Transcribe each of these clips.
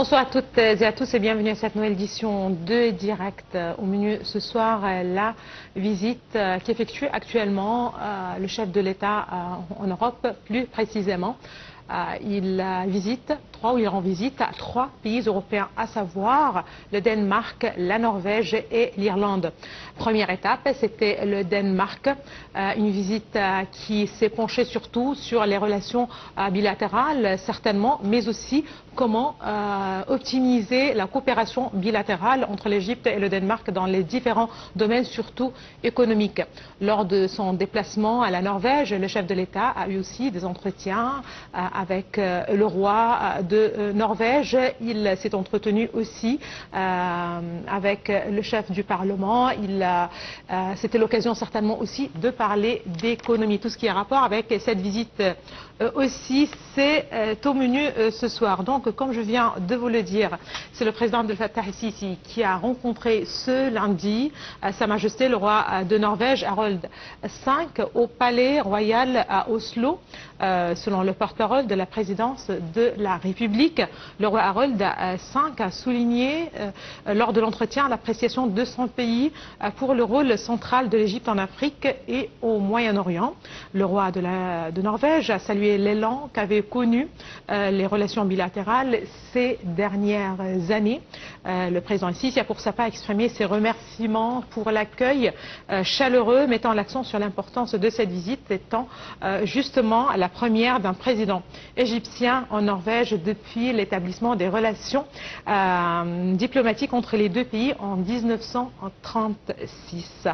Bonsoir à toutes et à tous et bienvenue à cette nouvelle édition de Direct. Au menu ce soir, la visite qu'effectue actuellement le chef de l'État en Europe, plus précisément. Il rend visite à 3 pays européens, à savoir le Danemark, la Norvège et l'Irlande. Première étape, c'était le Danemark, une visite qui s'est penchée surtout sur les relations bilatérales, certainement, mais aussi comment optimiser la coopération bilatérale entre l'Égypte et le Danemark dans les différents domaines, surtout économiques. Lors de son déplacement à la Norvège, le chef de l'État a eu aussi des entretiens avec le roi de Norvège. Il s'est entretenu aussi avec le chef du Parlement. C'était l'occasion certainement aussi de parler d'économie. Tout ce qui a rapport avec cette visite aussi, c'est au menu ce soir. Donc, comme je viens de vous le dire, c'est le président Abdel Fattah el-Sisi qui a rencontré ce lundi Sa Majesté le roi de Norvège, Harald V, au palais royal à Oslo. Selon le porte-parole de la présidence de la République, le roi Harald V a souligné lors de l'entretien l'appréciation de son pays pour le rôle central de l'Égypte en Afrique et au Moyen-Orient. Le roi de Norvège a salué l'élan qu'avaient connu les relations bilatérales ces dernières années. Le président el-Sisi a pour sa part exprimé ses remerciements pour l'accueil chaleureux, mettant l'accent sur l'importance de cette visite étant justement la première d'un président égyptien en Norvège depuis l'établissement des relations diplomatiques entre les deux pays en 1936.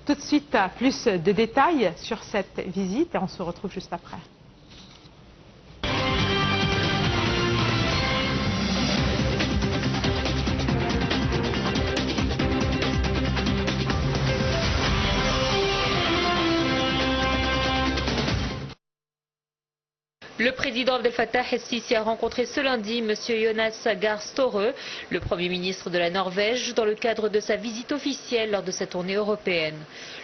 Tout de suite, plus de détails sur cette visite et on se retrouve juste après. Le président Abdel Fattah el-Sisi a rencontré ce lundi M. Jonas Gahr Støre, le Premier ministre de la Norvège, dans le cadre de sa visite officielle lors de sa tournée européenne.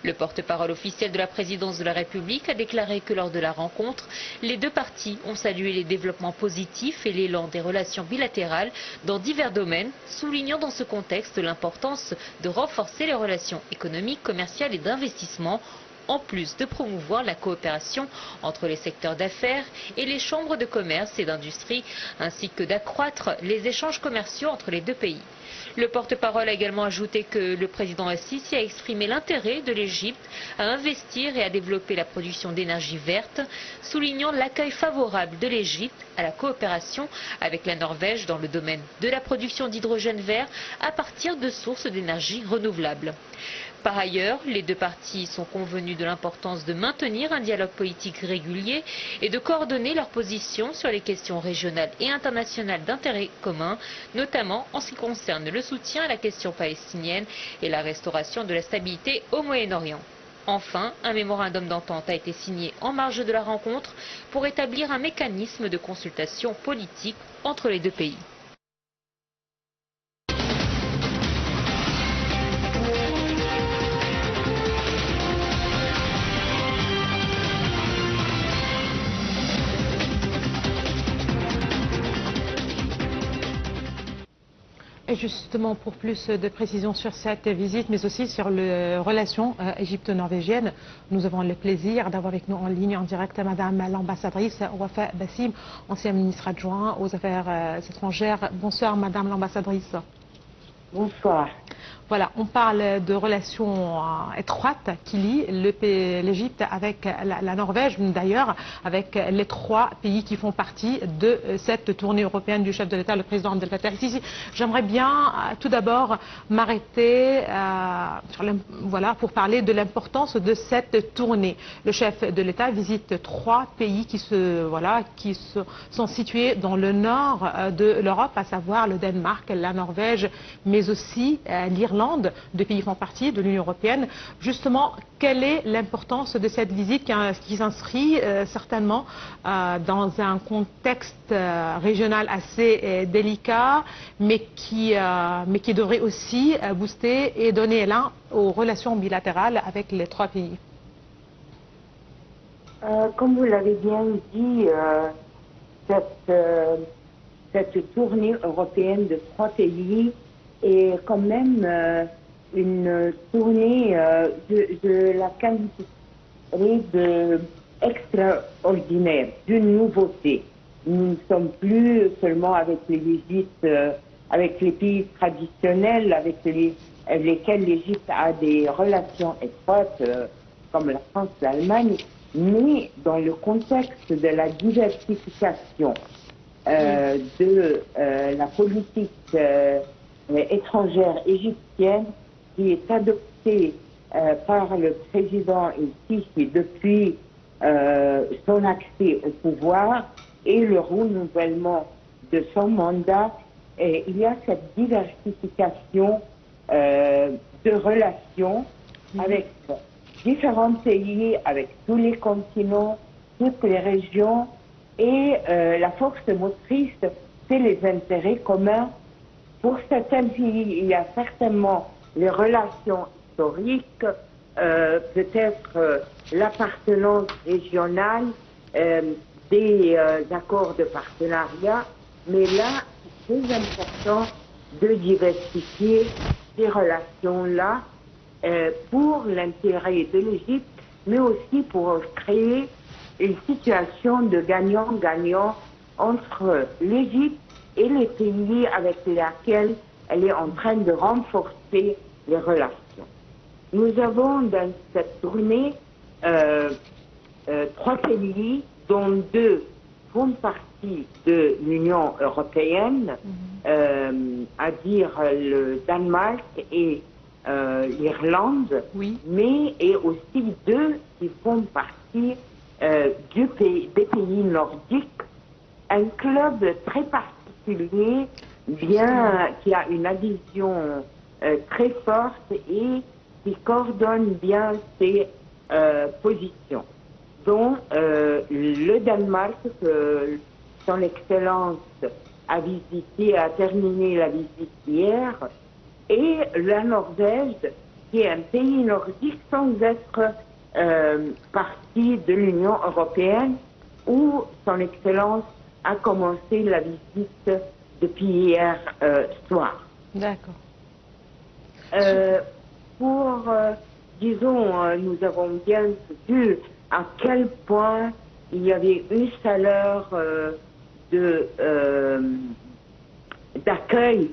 Le porte-parole officiel de la présidence de la République a déclaré que lors de la rencontre, les deux parties ont salué les développements positifs et l'élan des relations bilatérales dans divers domaines, soulignant dans ce contexte l'importance de renforcer les relations économiques, commerciales et d'investissement, en plus de promouvoir la coopération entre les secteurs d'affaires et les chambres de commerce et d'industrie, ainsi que d'accroître les échanges commerciaux entre les deux pays. Le porte-parole a également ajouté que le président el-Sisi a exprimé l'intérêt de l'Égypte à investir et à développer la production d'énergie verte, soulignant l'accueil favorable de l'Égypte à la coopération avec la Norvège dans le domaine de la production d'hydrogène vert à partir de sources d'énergie renouvelables. Par ailleurs, les deux parties sont convenues de l'importance de maintenir un dialogue politique régulier et de coordonner leurs positions sur les questions régionales et internationales d'intérêt commun, notamment en ce qui concerne le soutien à la question palestinienne et la restauration de la stabilité au Moyen-Orient. Enfin, un mémorandum d'entente a été signé en marge de la rencontre pour établir un mécanisme de consultation politique entre les deux pays. Et justement, pour plus de précisions sur cette visite, mais aussi sur les relations égypto-norvégiennes, nous avons le plaisir d'avoir avec nous en ligne en direct Madame l'ambassadrice Wafa Bassim, ancienne ministre adjointe aux Affaires étrangères. Bonsoir Madame l'ambassadrice. Bonsoir. Voilà, on parle de relations étroites qui lient l'Égypte avec la Norvège, d'ailleurs, avec les 3 pays qui font partie de cette tournée européenne du chef de l'État, le président Abdel Fattah el-Sisi. J'aimerais bien tout d'abord m'arrêter pour parler de l'importance de cette tournée. Le chef de l'État visite 3 pays qui sont situés dans le nord de l'Europe, à savoir le Danemark, la Norvège, mais aussi l'Irlande. 2 pays font partie de l'Union européenne. Justement, quelle est l'importance de cette visite qui s'inscrit certainement dans un contexte régional assez délicat, mais qui devrait aussi booster et donner élan aux relations bilatérales avec les 3 pays? Comme vous l'avez bien dit, cette cette tournée européenne de 3 pays est quand même une tournée, je la qualifierais de extraordinaire, d'une nouveauté. Nous ne sommes plus seulement avec les visites, avec les pays traditionnels, avec lesquels l'Égypte a des relations étroites, comme la France, l'Allemagne, mais dans le contexte de la diversification de la politique étrangère égyptienne qui est adoptée par le président Sisi depuis son accès au pouvoir et le renouvellement de son mandat, il y a cette diversification de relations avec différents pays, avec tous les continents, toutes les régions, et la force motrice, c'est les intérêts communs. Pour certains pays, il y a certainement les relations historiques, peut-être l'appartenance régionale, des accords de partenariat, mais là, c'est très important de diversifier ces relations-là pour l'intérêt de l'Égypte, mais aussi pour créer une situation de gagnant-gagnant entre l'Égypte et les pays avec lesquels elle est en train de renforcer les relations. Nous avons dans cette tournée 3 pays, dont 2 font partie de l'Union européenne, à dire le Danemark et l'Irlande, mais et aussi 2 qui font partie des pays nordiques, un club très particulier, qui a une adhésion très forte et qui coordonne bien ses positions, dont le Danemark, que son Excellence a visité, a terminé la visite hier, et la Norvège, qui est un pays nordique sans être partie de l'Union européenne, où son Excellence a commencé la visite depuis hier soir. D'accord. Disons, nous avons bien vu à quel point il y avait une chaleur d'accueil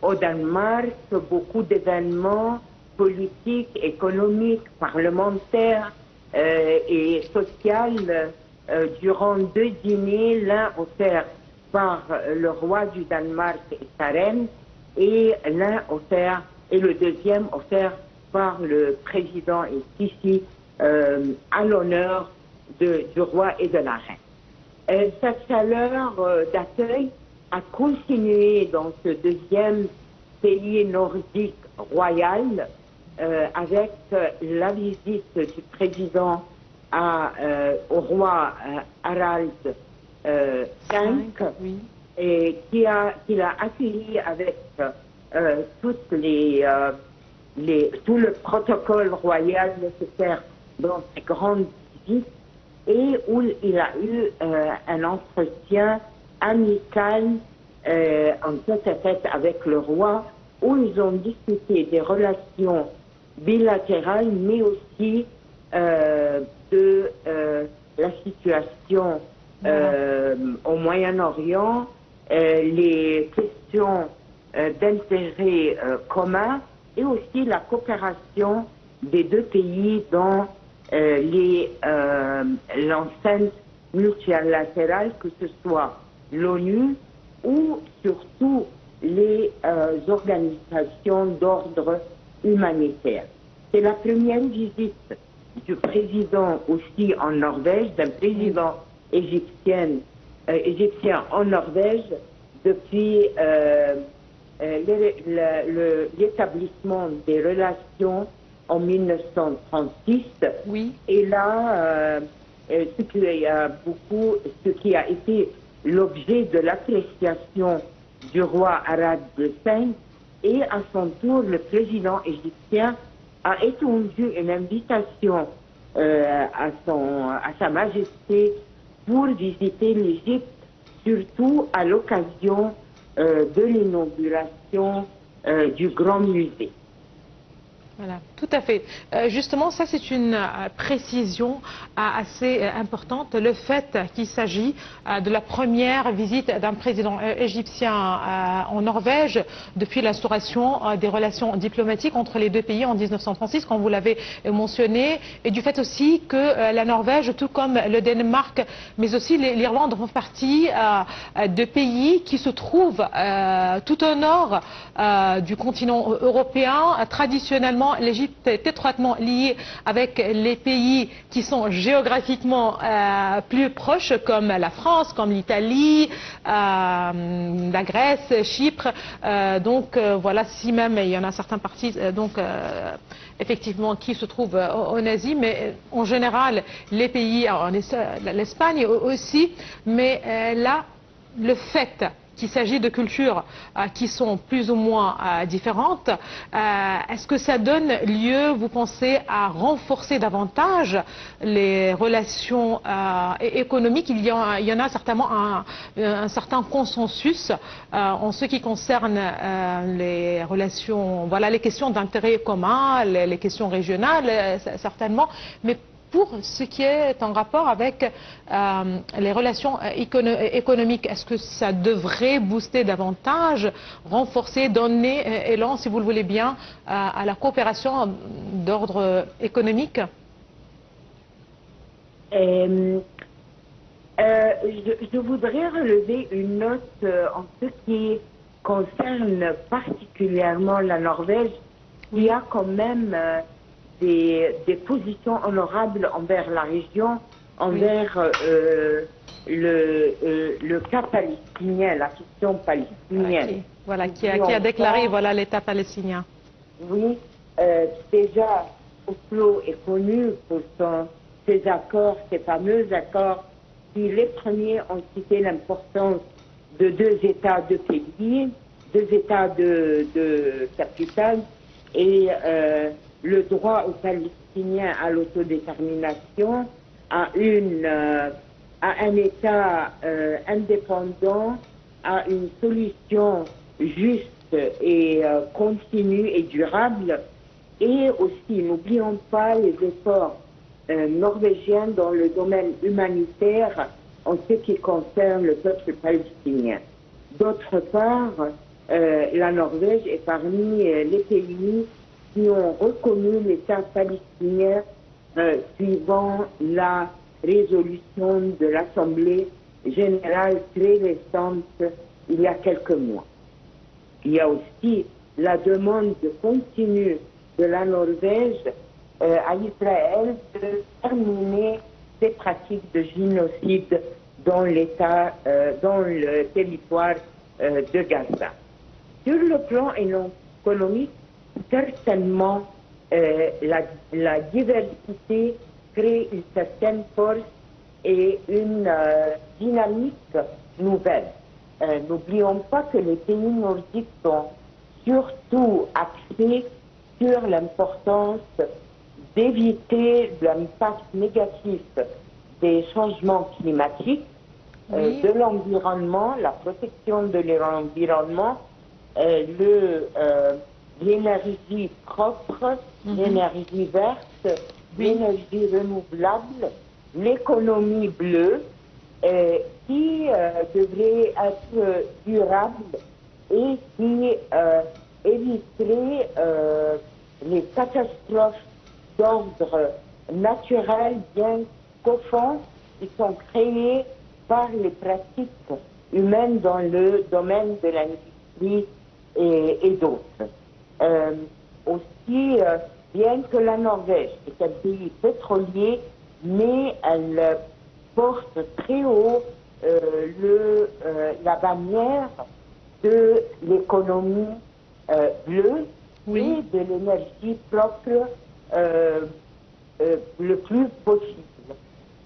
au Danemark, beaucoup d'événements politiques, économiques, parlementaires et sociaux durant 2 dîners, l'un offert par le roi du Danemark et sa reine, et le deuxième offert par le président Sisi à l'honneur du roi et de la reine. Cette chaleur d'accueil a continué dans ce deuxième pays nordique royal avec la visite du président au roi Harald V, et qui l'a accueilli avec tout le protocole royal nécessaire dans ses grandes visites, et où il a eu un entretien amical en tête-à-tête avec le roi, où ils ont discuté des relations bilatérales, mais aussi de la situation au Moyen-Orient, les questions d'intérêt commun, et aussi la coopération des 2 pays dans l'enceinte multilatérale, que ce soit l'ONU ou surtout les organisations d'ordre humanitaire. C'est la première visite du président aussi en Norvège, d'un président égyptien en Norvège depuis l'établissement des relations en 1936. Et là, ce qui a été l'objet de l'appréciation du roi Harald V, et à son tour, le président égyptien a étendu une invitation à Sa Majesté pour visiter l'Égypte surtout à l'occasion de l'inauguration du Grand Musée. Voilà, tout à fait. Justement, ça c'est une précision assez importante, le fait qu'il s'agit de la première visite d'un président égyptien en Norvège depuis l'instauration des relations diplomatiques entre les deux pays en 1936, comme vous l'avez mentionné, et du fait aussi que la Norvège, tout comme le Danemark, mais aussi l'Irlande, font partie de pays qui se trouvent tout au nord du continent européen. Traditionnellement, l'Égypte est étroitement liée avec les pays qui sont géographiquement plus proches, comme la France, comme l'Italie, la Grèce, Chypre. Voilà, si même il y en a certains partis effectivement qui se trouvent en Asie, mais en général les pays, l'Espagne aussi, mais là le fait qu'il s'agit de cultures qui sont plus ou moins différentes, est-ce que ça donne lieu, vous pensez, à renforcer davantage les relations économiques? Il y en a certainement un certain consensus en ce qui concerne les relations, voilà, les questions d'intérêt commun, les questions régionales, certainement, mais pour ce qui est en rapport avec les relations économiques, est-ce que ça devrait booster davantage, renforcer, donner élan, si vous le voulez bien, à la coopération d'ordre économique? Je voudrais relever une note en ce qui concerne particulièrement la Norvège. Il y a quand même des positions honorables envers la région, envers le cas palestinien, la question palestinienne. Qui a déclaré l'État palestinien. Oui, déjà Oslo est connu pour ses accords, ces fameux accords, qui les premiers ont cité l'importance de deux États, deux pays, deux États de capitale, et le droit aux Palestiniens à l'autodétermination, à un État indépendant, à une solution juste et continue et durable. Et aussi, n'oublions pas les efforts norvégiens dans le domaine humanitaire en ce qui concerne le peuple palestinien. D'autre part, la Norvège est parmi les pays qui ont reconnu l'État palestinien suivant la résolution de l'Assemblée générale très récente il y a quelques mois. Il y a aussi la demande continue de la Norvège à Israël de terminer ces pratiques de génocide dans le territoire de Gaza. Sur le plan économique, certainement, la diversité crée une certaine force et une dynamique nouvelle. N'oublions pas que les pays nordiques sont surtout axés sur l'importance d'éviter l'impact négatif des changements climatiques, de l'environnement, la protection de l'environnement, l'énergie propre, l'énergie verte, l'énergie renouvelable, l'économie bleue, qui devrait être durable et qui éviterait les catastrophes d'ordre naturel, bien qu'au fond, ils sont créés par les pratiques humaines dans le domaine de l'industrie et d'autres. Aussi, bien que la Norvège est un pays pétrolier, mais elle porte très haut la bannière de l'économie bleue et de l'énergie propre le plus possible.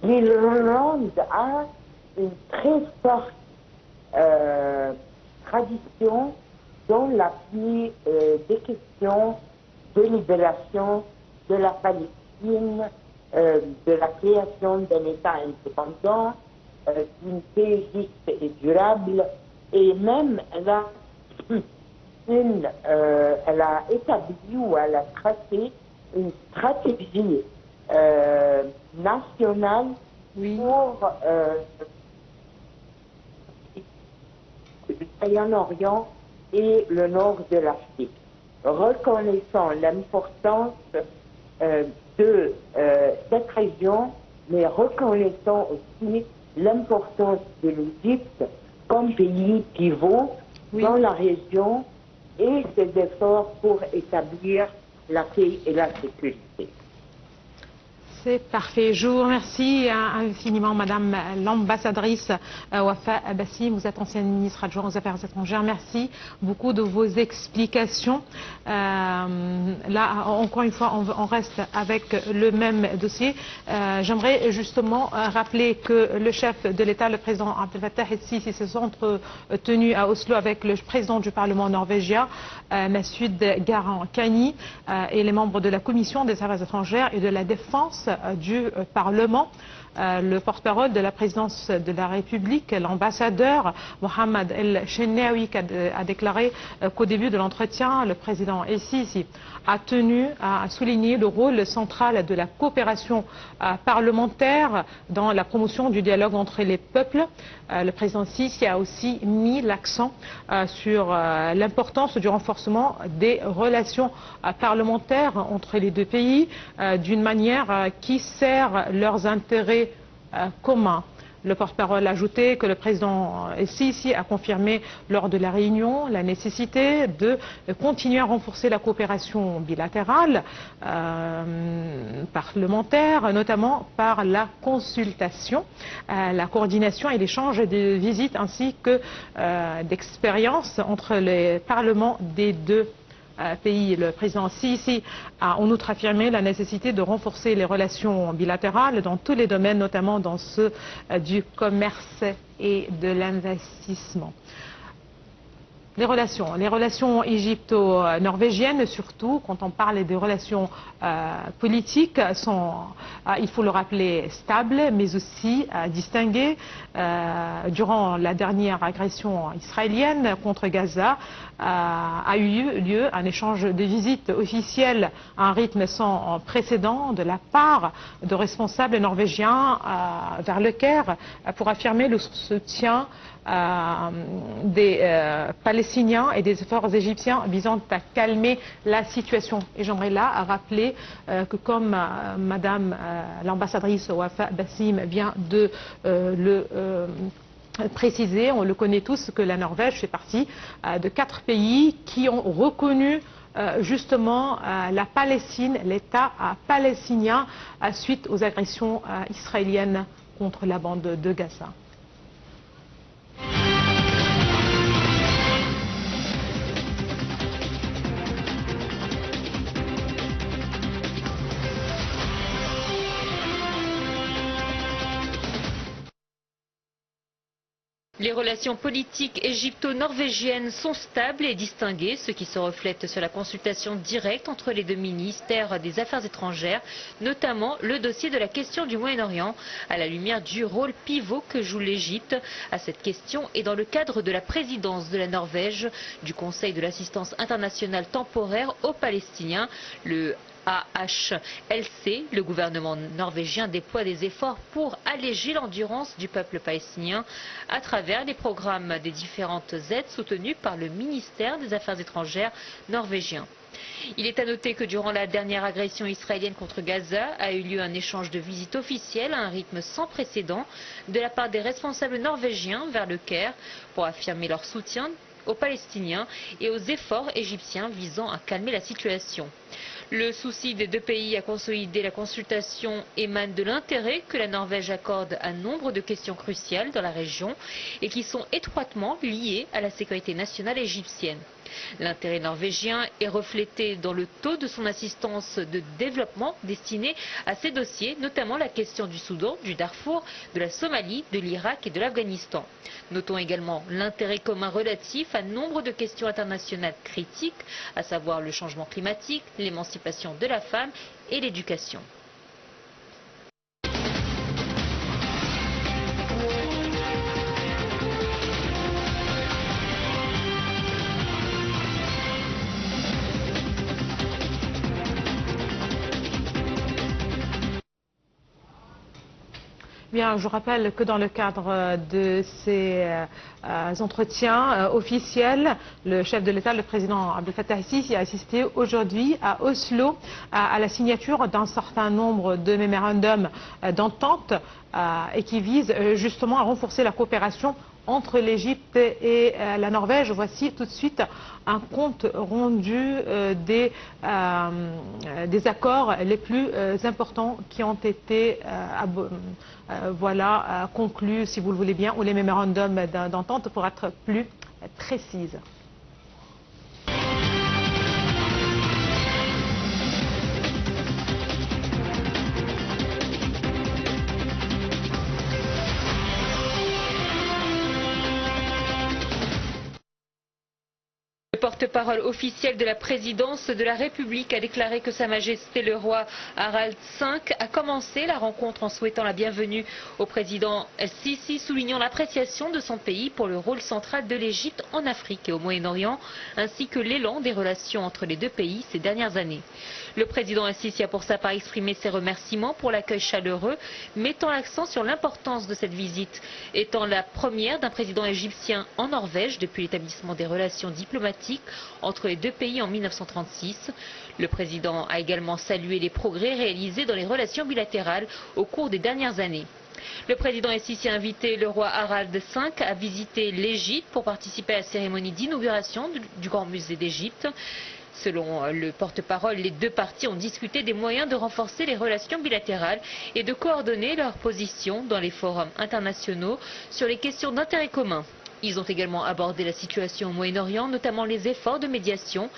L'Irlande a une très forte tradition dans l'appui des questions de libération de la Palestine, de la création d'un État indépendant d'une paix juste et durable. Et même, elle a établi ou elle a tracé une stratégie nationale pour le Moyen-Orient et le nord de l'Afrique, reconnaissant l'importance de cette région, mais reconnaissant aussi l'importance de l'Égypte comme pays pivot dans la région et ses efforts pour établir la paix et la sécurité. C'est parfait. Je vous remercie infiniment, Madame l'ambassadrice Wafa Bassim. Vous êtes ancienne ministre adjointe aux Affaires étrangères. Merci beaucoup de vos explications. Là, encore une fois, on reste avec le même dossier. J'aimerais justement rappeler que le chef de l'État, le président Abdel Fattah el-Sisi, se sont tenus à Oslo avec le président du Parlement norvégien, Masud Gharahkhani, et les membres de la Commission des Affaires étrangères et de la Défense du Parlement. Le porte-parole de la présidence de la République, l'ambassadeur Mohamed El-Chenaoui, a déclaré qu'au début de l'entretien, le président El-Sisi a tenu à souligner le rôle central de la coopération parlementaire dans la promotion du dialogue entre les peuples. Le président Sisi a aussi mis l'accent sur l'importance du renforcement des relations parlementaires entre les deux pays d'une manière qui sert leurs intérêts communs. Le porte-parole a ajouté que le président Sisi a confirmé lors de la réunion la nécessité de continuer à renforcer la coopération bilatérale parlementaire, notamment par la consultation, la coordination et l'échange de visites ainsi que d'expériences entre les parlements des deux pays. Le président Sisi a en outre affirmé la nécessité de renforcer les relations bilatérales dans tous les domaines, notamment dans ceux du commerce et de l'investissement. Les relations égypto-norvégiennes, surtout quand on parle des relations politiques, sont, il faut le rappeler, stables, mais aussi distinguées. Durant la dernière agression israélienne contre Gaza, a eu lieu un échange de visites officielles à un rythme sans précédent de la part de responsables norvégiens vers le Caire pour affirmer le soutien des Palestiniens et des efforts égyptiens visant à calmer la situation. Et j'aimerais là rappeler que comme Madame l'ambassadrice Wafa Bassim vient de préciser, on le connaît tous, que la Norvège fait partie de 4 pays qui ont reconnu justement la Palestine, l'État palestinien, suite aux agressions israéliennes contre la bande de Gaza. Les relations politiques égypto-norvégiennes sont stables et distinguées, ce qui se reflète sur la consultation directe entre les deux ministères des Affaires étrangères, notamment le dossier de la question du Moyen-Orient, à la lumière du rôle pivot que joue l'Égypte à cette question et dans le cadre de la présidence de la Norvège du Conseil de l'assistance internationale temporaire aux Palestiniens, le AHLC, le gouvernement norvégien déploie des efforts pour alléger l'endurance du peuple palestinien à travers les programmes des différentes aides soutenues par le ministère des Affaires étrangères norvégien. Il est à noter que durant la dernière agression israélienne contre Gaza a eu lieu un échange de visites officielles à un rythme sans précédent de la part des responsables norvégiens vers le Caire pour affirmer leur soutien aux Palestiniens et aux efforts égyptiens visant à calmer la situation. Le souci des deux pays à consolider la consultation émane de l'intérêt que la Norvège accorde à nombre de questions cruciales dans la région et qui sont étroitement liées à la sécurité nationale égyptienne. L'intérêt norvégien est reflété dans le taux de son assistance de développement destinée à ces dossiers, notamment la question du Soudan, du Darfour, de la Somalie, de l'Irak et de l'Afghanistan. Notons également l'intérêt commun relatif à nombre de questions internationales critiques, à savoir le changement climatique, l'émancipation de la femme et l'éducation. Bien, je rappelle que dans le cadre de ces entretiens officiels, le chef de l'État, le président Abdel Fattah el-Sisi, a assisté aujourd'hui à Oslo à la signature d'un certain nombre de mémorandums d'entente et qui visent justement à renforcer la coopération entre l'Égypte et la Norvège. Voici tout de suite un compte rendu des accords les plus importants qui ont été conclus, si vous le voulez bien, ou les mémorandums d'entente pour être plus précise. Le porte-parole officiel de la présidence de la République a déclaré que Sa Majesté le roi Harald V a commencé la rencontre en souhaitant la bienvenue au président El-Sisi, soulignant l'appréciation de son pays pour le rôle central de l'Égypte en Afrique et au Moyen-Orient, ainsi que l'élan des relations entre les deux pays ces dernières années. Le président El-Sisi a pour sa part exprimé ses remerciements pour l'accueil chaleureux, mettant l'accent sur l'importance de cette visite, étant la première d'un président égyptien en Norvège depuis l'établissement des relations diplomatiques entre les deux pays en 1936. Le président a également salué les progrès réalisés dans les relations bilatérales au cours des dernières années. Le président El-Sisi a invité le roi Harald V à visiter l'Égypte pour participer à la cérémonie d'inauguration du Grand Musée d'Égypte. Selon le porte-parole, les deux parties ont discuté des moyens de renforcer les relations bilatérales et de coordonner leurs positions dans les forums internationaux sur les questions d'intérêt commun. Ils ont également abordé la situation au Moyen-Orient, notamment les efforts de médiation